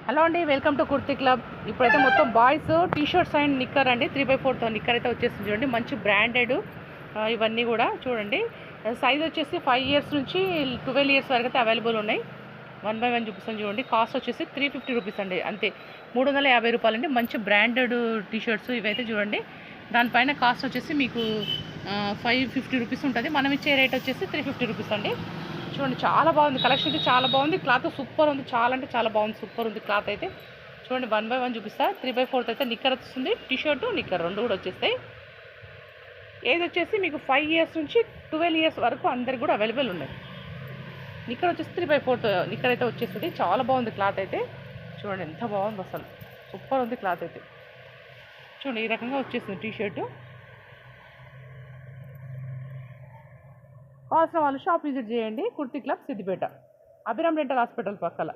Hello అండి, welcome to kurti club. ఇప్పుడైతే మొత్తం బాయ్స్ టీ షర్ట్స్ అండ్ నిక్కర్ అండి. 3/4తో నిక్కర్ అయితే వచ్చేసింది చూడండి. మంచి బ్రాండెడ్ ఇవన్నీ కూడా చూడండి. సైజ్ వచ్చేసి 5 ఇయర్స్ నుంచి 12 ఇయర్స్ వరకు అయితే అవైలబుల్ ఉన్నాయి. 1 బై 1 చూపిస్తాను చూడండి. కాస్ట్ వచ్చేసి 350 రూపీస్ అండి, అంతే. 350 రూపాయలు అండి. మంచి బ్రాండెడ్ టీ షర్ట్స్ ఇవైతే చూడండి. దానిపైన కాస్ట్ వచ్చేసి మీకు 550 రూపీస్ ఉంటుంది. మనం ఇచ్చే రేట్ వచ్చేసి 350 రూపీస్ అండి. చూడండి, చాలా బాగుంది కలెక్షన్ అయితే. చాలా బాగుంది క్లాత్, సూపర్ ఉంది. చాలా అంటే చాలా బాగుంది, సూపర్ ఉంది క్లాత్ అయితే. చూడండి, 1 బై 1 చూపిస్తా. 3/4 అయితే నిక్కర్ వస్తుంది. టీ షర్టు నిక్కర్ రెండు కూడా వచ్చేస్తాయి. ఏది వచ్చేసి మీకు 5 ఇయర్స్ నుంచి 12 ఇయర్స్ వరకు అందరికి కూడా అవైలబుల్ ఉన్నాయి. నిక్కర్ వచ్చేసి 3/4 నిక్కర్ అయితే వచ్చేస్తుంది. చాలా బాగుంది క్లాత్ అయితే. చూడండి ఎంత బాగుంది, అసలు సూపర్ ఉంది క్లాత్ అయితే. చూడండి, ఈ రకంగా వచ్చేస్తుంది టీ షర్టు. కావాల్సిన వాళ్ళు షాప్ విజిట్ చేయండి. Kurti club, Siddipet, Abhiram dental hospital పక్కల.